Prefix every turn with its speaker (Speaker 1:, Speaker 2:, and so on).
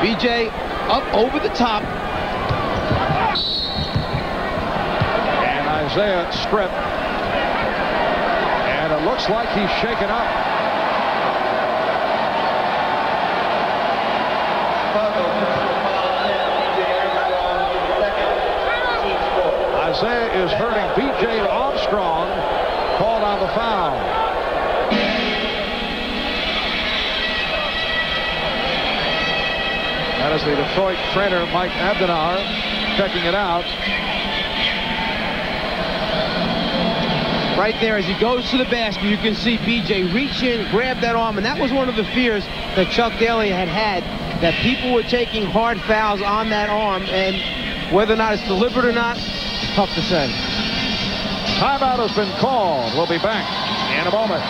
Speaker 1: BJ up over the top.
Speaker 2: And Isiah stripped. And it looks like he's shaken up. Isiah is hurting B.J. Armstrong. Called on the foul. That is the Detroit trainer, Mike Abdenar, checking it out.
Speaker 1: Right there, as he goes to the basket, you can see B.J. reach in, grab that arm, and that was one of the fears that Chuck Daly had, that people were taking hard fouls on that arm, and whether or not it's deliberate or not, tough to say.
Speaker 2: Timeout has been called. We'll be back in a moment.